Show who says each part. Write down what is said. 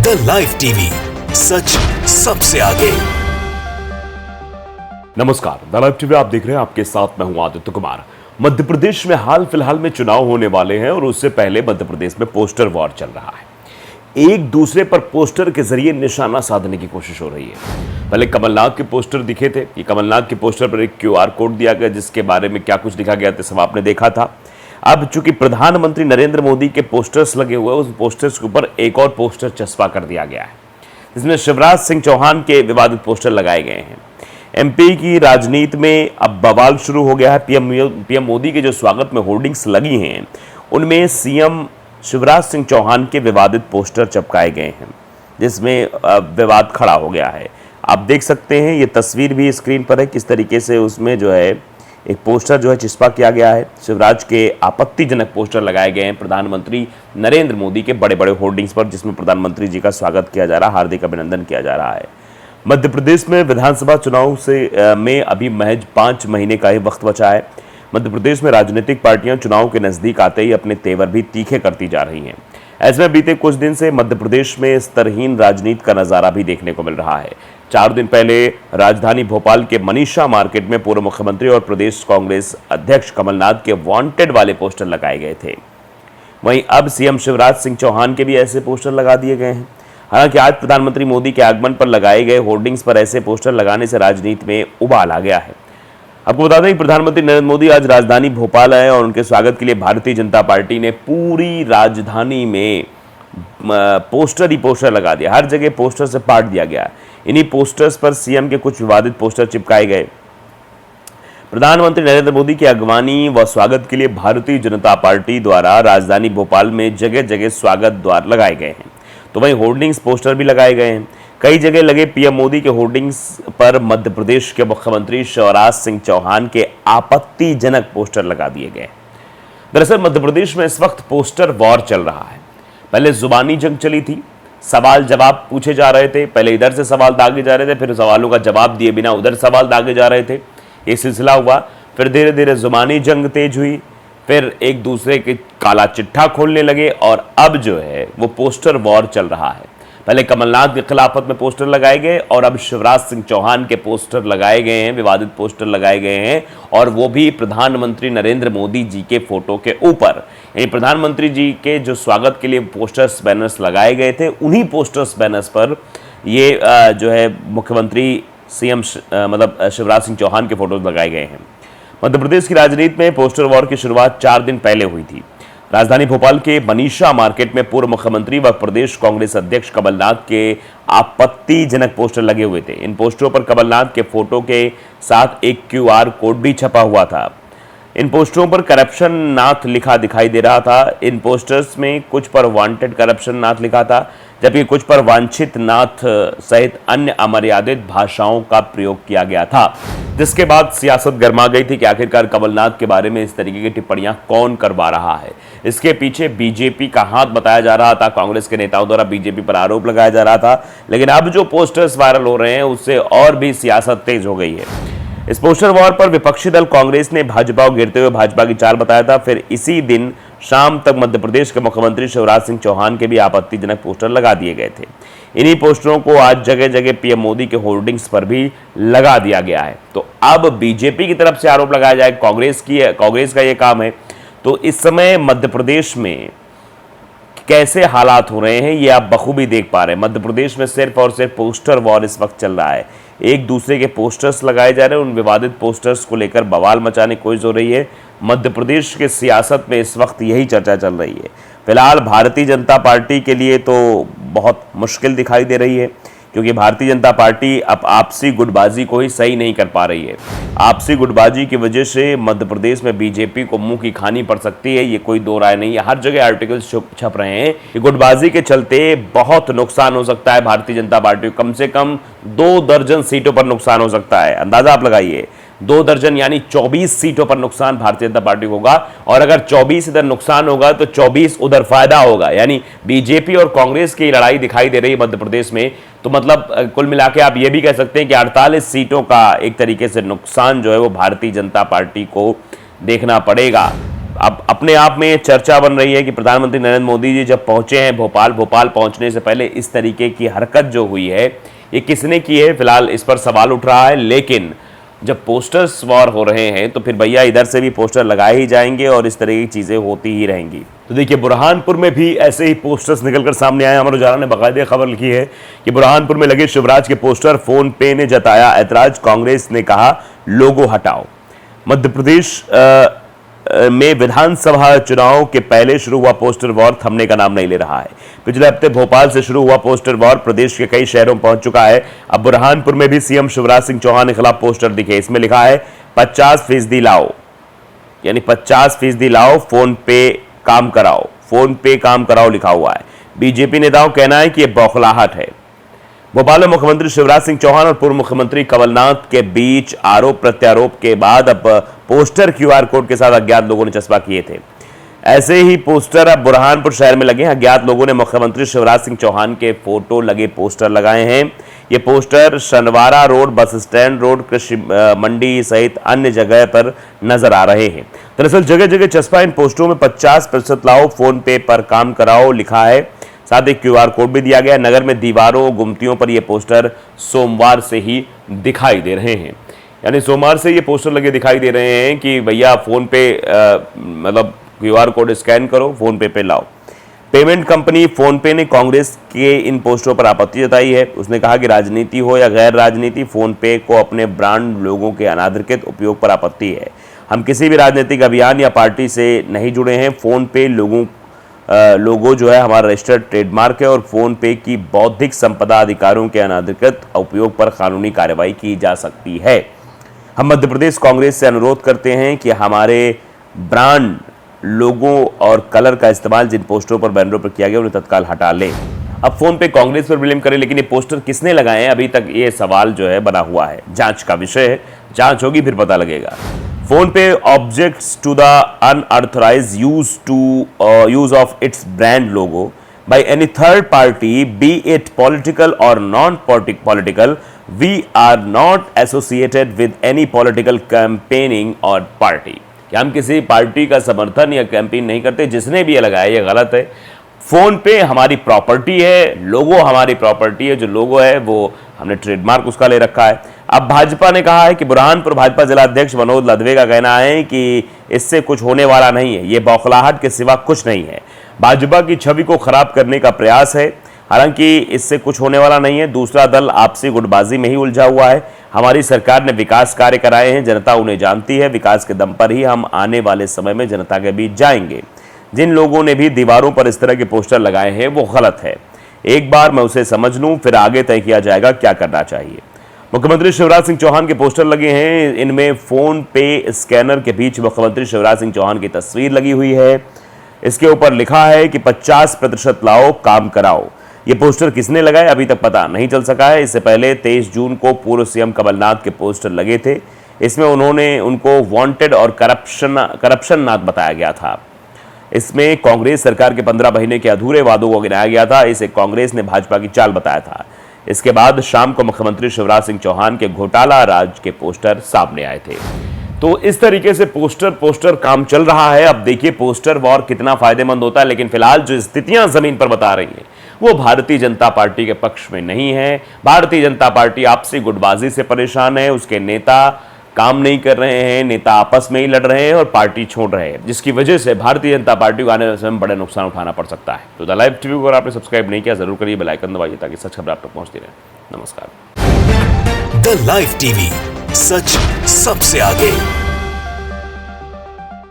Speaker 1: The live TV, सच सबसे आगे।
Speaker 2: नमस्कार, द लाइव टीवी आप देख रहे हैं। आपके साथ मैं हूं आदित्य कुमार। मध्य प्रदेश में हाल फिलहाल में चुनाव होने वाले हैं और उससे पहले मध्य प्रदेश में पोस्टर वॉर चल रहा है। एक दूसरे पर पोस्टर के जरिए निशाना साधने की कोशिश हो रही है। पहले कमलनाथ के पोस्टर दिखे थे कि कमलनाथ के पोस्टर पर एक क्यूआर कोड दिया गया जिसके बारे में क्या कुछ लिखा गया था, सब आपने देखा था। अब चूंकि प्रधानमंत्री नरेंद्र मोदी के पोस्टर्स लगे हुए, उस पोस्टर्स के ऊपर एक और पोस्टर चस्पा कर दिया गया है जिसमें शिवराज सिंह चौहान के विवादित पोस्टर लगाए गए हैं। एमपी की राजनीति में अब बवाल शुरू हो गया है। पीएम मोदी के जो स्वागत में होर्डिंग्स लगी हैं उनमें सीएम शिवराज सिंह चौहान के विवादित पोस्टर चिपकाए गए हैं जिसमें विवाद खड़ा हो गया है। आप देख सकते हैं, ये तस्वीर भी स्क्रीन पर है, किस तरीके से उसमें जो है एक पोस्टर जो है चिपका किया गया है। शिवराज के आपत्तिजनक पोस्टर लगाए गए हैं प्रधानमंत्री नरेंद्र मोदी के बड़े बड़े होर्डिंग्स पर, जिसमें प्रधानमंत्री जी का स्वागत किया जा रहा है, हार्दिक अभिनंदन किया जा रहा है। मध्य प्रदेश में विधानसभा चुनाव में अभी महज 5 महीने का ही वक्त बचा है। मध्य प्रदेश में राजनीतिक पार्टियां चुनाव के नजदीक आते ही अपने तेवर भी तीखे करती जा रही हैं। ऐसे में बीते कुछ दिन से मध्य प्रदेश में स्तरहीन राजनीति का नजारा भी देखने को मिल रहा है। 4 दिन पहले राजधानी भोपाल के मनीषा मार्केट में पूर्व मुख्यमंत्री और प्रदेश कांग्रेस अध्यक्ष कमलनाथ के वांटेड वाले पोस्टर लगाए गए थे। वहीं अब सीएम शिवराज सिंह चौहान के भी ऐसे पोस्टर लगा दिए गए हैं। हालांकि आज प्रधानमंत्री मोदी के आगमन पर लगाए गए होर्डिंग्स पर ऐसे पोस्टर लगाने से राजनीति में उबाल आ गया है। आपको बता दें कि प्रधानमंत्री नरेंद्र मोदी आज राजधानी भोपाल आए और उनके स्वागत के लिए भारतीय जनता पार्टी ने पूरी राजधानी में पोस्टर ही पोस्टर लगा दिया। हर जगह पोस्टर से पाट दिया गया। इन्हीं पोस्टर्स पर सीएम के कुछ विवादित पोस्टर चिपकाए गए। प्रधानमंत्री नरेंद्र मोदी की अगवानी व स्वागत के लिए भारतीय जनता पार्टी द्वारा राजधानी भोपाल में जगह जगह स्वागत द्वार लगाए गए हैं, तो वहीं होर्डिंग्स पोस्टर भी लगाए गए हैं। कई जगह लगे पीएम मोदी के होर्डिंग्स पर मध्य प्रदेश के मुख्यमंत्री शिवराज सिंह चौहान के आपत्तिजनक पोस्टर लगा दिए गए। दरअसल मध्य प्रदेश में इस वक्त पोस्टर वॉर चल रहा है। पहले जुबानी जंग चली थी, सवाल जवाब पूछे जा रहे थे। पहले इधर से सवाल दागे जा रहे थे, फिर सवालों का जवाब दिए बिना उधर सवाल दागे जा रहे थे। ये सिलसिला हुआ। फिर धीरे धीरे जुबानी जंग तेज हुई, फिर एक दूसरे के काला चिट्ठा खोलने लगे और अब जो है वो पोस्टर वॉर चल रहा है। पहले कमलनाथ के खिलाफत में पोस्टर लगाए गए और अब शिवराज सिंह चौहान के पोस्टर लगाए गए हैं, विवादित पोस्टर लगाए गए हैं, और वो भी प्रधानमंत्री नरेंद्र मोदी जी के फोटो के ऊपर। यानी प्रधानमंत्री जी के जो स्वागत के लिए पोस्टर्स बैनर्स लगाए गए थे, उन्हीं पोस्टर्स बैनर्स पर ये जो है मुख्यमंत्री सीएम मतलब शिवराज सिंह चौहान के फोटोज लगाए गए हैं। मध्य प्रदेश की राजनीति में पोस्टर वॉर की शुरुआत 4 दिन पहले हुई थी। राजधानी भोपाल के मनीषा मार्केट में पूर्व मुख्यमंत्री व प्रदेश कांग्रेस अध्यक्ष कमलनाथ के आपत्तिजनक पोस्टर लगे हुए थे। इन पोस्टरों पर कमलनाथ के फोटो के साथ एक क्यूआर कोड भी छपा हुआ था। इन पोस्टरों पर करप्शन नाथ लिखा दिखाई दे रहा था। इन पोस्टर्स में कुछ पर वांटेड करप्शन नाथ लिखा था, जबकि कुछ पर वांछित नाथ सहित अन्य अमर्यादित भाषाओं का प्रयोग किया गया था, जिसके बाद सियासत गर्मा गई थी कि आखिरकार कमलनाथ के बारे में इस तरीके की टिप्पणियां कौन करवा रहा है। इसके पीछे बीजेपी का हाथ बताया जा रहा था। कांग्रेस के नेताओं द्वारा बीजेपी पर आरोप लगाया जा रहा था। लेकिन अब जो पोस्टर्स वायरल हो रहे हैं उससे और भी सियासत तेज हो गई है। इस पोस्टर वॉर पर विपक्षी दल कांग्रेस ने भाजपा को घेरते हुए भाजपा की चाल बताया था। फिर इसी दिन शाम तक मध्य प्रदेश के मुख्यमंत्री शिवराज सिंह चौहान के भी आपत्तिजनक पोस्टर लगा दिए गए थे। इन्हीं पोस्टरों को आज जगह जगह पीएम मोदी के होर्डिंग्स पर भी लगा दिया गया है। तो अब बीजेपी की तरफ से आरोप लगाया जाए, कांग्रेस का यह काम है। तो इस समय मध्य प्रदेश में कैसे हालात हो रहे हैं ये आप बखूबी देख पा रहे हैं। मध्य प्रदेश में सिर्फ और सिर्फ पोस्टर वॉर इस वक्त चल रहा है। एक दूसरे के पोस्टर्स लगाए जा रहे हैं, उन विवादित पोस्टर्स को लेकर बवाल मचाने की कोशिश हो रही है। मध्य प्रदेश के सियासत में इस वक्त यही चर्चा चल रही है। फिलहाल भारतीय जनता पार्टी के लिए तो बहुत मुश्किल दिखाई दे रही है, क्योंकि भारतीय जनता पार्टी अब आपसी गुटबाजी को ही सही नहीं कर पा रही है। आपसी गुटबाजी की वजह से मध्य प्रदेश में बीजेपी को मुंह की खानी पड़ सकती है, ये कोई दो राय नहीं है। हर जगह आर्टिकल्स छप रहे हैं कि गुटबाजी के चलते बहुत नुकसान हो सकता है भारतीय जनता पार्टी को। कम से कम 2 दर्जन सीटों पर नुकसान हो सकता है। अंदाजा आप लगाइए, 2 दर्जन यानी 24 सीटों पर नुकसान भारतीय जनता पार्टी को होगा। और अगर 24 इधर नुकसान होगा तो 24 उधर फायदा होगा। यानी बीजेपी और कांग्रेस की लड़ाई दिखाई दे रही है मध्य प्रदेश में। तो मतलब कुल मिला के आप ये भी कह सकते हैं कि 48 सीटों का एक तरीके से नुकसान जो है वो भारतीय जनता पार्टी को देखना पड़ेगा। अब अपने आप में चर्चा बन रही है कि प्रधानमंत्री नरेंद्र मोदी जी जब पहुंचे हैं भोपाल पहुंचने से पहले इस तरीके की हरकत जो हुई है ये किसने की है, फिलहाल इस पर सवाल उठ रहा है। लेकिन जब पोस्टर्स वॉर हो रहे हैं तो फिर भैया इधर से भी पोस्टर लगाए ही जाएंगे और इस तरह की चीजें होती ही रहेंगी। तो देखिए बुरहानपुर में भी ऐसे ही पोस्टर्स निकलकर सामने आए। अमर उजाला ने बाकायदे खबर लिखी है कि बुरहानपुर में लगे शिवराज के पोस्टर, फोन पे ने जताया ऐतराज, कांग्रेस ने कहा लोगो हटाओ। मध्य प्रदेश में विधानसभा चुनाव के पहले शुरू हुआ पोस्टर वॉर थमने का नाम नहीं ले रहा है। पिछले हफ्ते भोपाल से शुरू हुआ पोस्टर वॉर प्रदेश के कई शहरों में पहुंच चुका है। अब बुरहानपुर में भी सीएम शिवराज सिंह चौहान के खिलाफ पोस्टर दिखे। इसमें लिखा है 50% लाओ, यानी 50% लाओ, फोन पे काम कराओ, फोन पे काम कराओ लिखा हुआ है। बीजेपी नेताओं का कहना है कि यह बौखलाहट है। भोपाल में मुख्यमंत्री शिवराज सिंह चौहान और पूर्व मुख्यमंत्री कमलनाथ के बीच आरोप प्रत्यारोप के बाद अब पोस्टर क्यूआर कोड के साथ अज्ञात लोगों ने चस्पा किए थे। ऐसे ही पोस्टर अब बुरहानपुर शहर में लगे हैं। अज्ञात लोगों ने मुख्यमंत्री शिवराज सिंह चौहान के फोटो लगे पोस्टर लगाए हैं। ये poster Shanwara road, bus stand road, कृषि मंडी सहित अन्य जगह पर नजर आ रहे हैं। दरअसल जगह जगह चस्पा इन पोस्टरों में 50% लाओ, फोन पे पर काम कराओ लिखा है। साथ ही क्यूआर कोड भी दिया गया। नगर में दीवारों गुमतियों पर ये पोस्टर सोमवार से ही दिखाई दे रहे हैं, यानी सोमवार से ये पोस्टर लगे दिखाई दे रहे हैं कि भैया फोन पे मतलब क्यूआर कोड स्कैन करो, फोन पे लाओ। पेमेंट कंपनी फोन पे ने कांग्रेस के इन पोस्टरों पर आपत्ति जताई है। उसने कहा कि राजनीति हो या गैर राजनीति, फोन पे को अपने ब्रांड लोगों के अनाधिकृत उपयोग पर आपत्ति है। हम किसी भी राजनीतिक अभियान या पार्टी से नहीं जुड़े हैं। फोन पे लोगो जो है हमारा रजिस्टर्ड ट्रेडमार्क है और फोन पे की बौद्धिक संपदा अधिकारों के अनाधिकृत उपयोग पर कानूनी कार्रवाई की जा सकती है। हम मध्य प्रदेश कांग्रेस से अनुरोध करते हैं कि हमारे ब्रांड लोगो और कलर का इस्तेमाल जिन पोस्टरों पर बैनरों पर किया गया उन्हें तत्काल हटा लें। अब फोन पे कांग्रेस पर ब्लेम करें, लेकिन ये पोस्टर किसने लगाए हैं अभी तक ये सवाल जो है बना हुआ है। जांच का विषय है, जांच होगी फिर पता लगेगा। फोन पे objects to the unauthorised use of its brand logo by any third party, be it political or non-political. We are not associated with any political campaigning or party. कि हम किसी पार्टी का समर्थन या कैंपेन नहीं करते। जिसने भी ये लगाया ये गलत है। फोन पे हमारी प्रॉपर्टी है, लोगो हमारी प्रॉपर्टी है। जो लोगो है वो हमने ट्रेडमार्क उसका ले रखा है। अब भाजपा ने कहा है कि बुरहानपुर भाजपा जिला अध्यक्ष मनोज लदवे का कहना है कि इससे कुछ होने वाला नहीं है, ये बौखलाहट के सिवा कुछ नहीं है। भाजपा की छवि को खराब करने का प्रयास है, हालांकि इससे कुछ होने वाला नहीं है। दूसरा दल आपसी गुटबाजी में ही उलझा हुआ है। हमारी सरकार ने विकास कार्य कराए हैं, जनता उन्हें जानती है। विकास के दम पर ही हम आने वाले समय में जनता के बीच जाएंगे। जिन लोगों ने भी दीवारों पर इस तरह के पोस्टर लगाए हैं वो गलत है। एक बार मैं उसे समझ लूं फिर आगे तय किया जाएगा क्या करना चाहिए। मुख्यमंत्री शिवराज सिंह चौहान के पोस्टर लगे हैं। इनमें फोन पे स्कैनर के बीच मुख्यमंत्री शिवराज सिंह चौहान की तस्वीर लगी हुई है। इसके ऊपर लिखा है कि 50% लाओ, काम कराओ। ये पोस्टर किसने लगाए अभी तक पता नहीं चल सका है। इससे पहले 23 जून को पूर्व सीएम कमलनाथ के पोस्टर लगे थे। इसमें उनको वांटेड और करप्शन नाथ बताया गया था। इसमें कांग्रेस सरकार के 15 महीने के अधूरे वादों को गिनाया गया था। इसे कांग्रेस ने भाजपा की चाल बताया था। इसके बाद शाम को मुख्यमंत्री शिवराज सिंह चौहान के घोटाला राज के पोस्टर सामने आए थे। तो इस तरीके से पोस्टर काम चल रहा है। अब देखिए पोस्टर वॉर कितना फायदेमंद होता है, लेकिन फिलहाल जो स्थितियां जमीन पर बता रही हैं वो भारतीय जनता पार्टी के पक्ष में नहीं है। भारतीय जनता पार्टी आपसी गुटबाजी से परेशान है। उसके नेता काम नहीं कर रहे हैं, नेता आपस में ही लड़ रहे हैं और पार्टी छोड़ रहे हैं, जिसकी वजह से भारतीय जनता पार्टी को आने वाले समय में बड़े नुकसान उठाना पड़ सकता है। तो द लाइव टीवी को अगर आपने सब्सक्राइब नहीं किया जरूर करिए, बेल आइकन दबाइए ताकि सच खबर आप तक पहुंचती रहे। नमस्कार।
Speaker 1: द लाइव टीवी, सच सबसे आगे।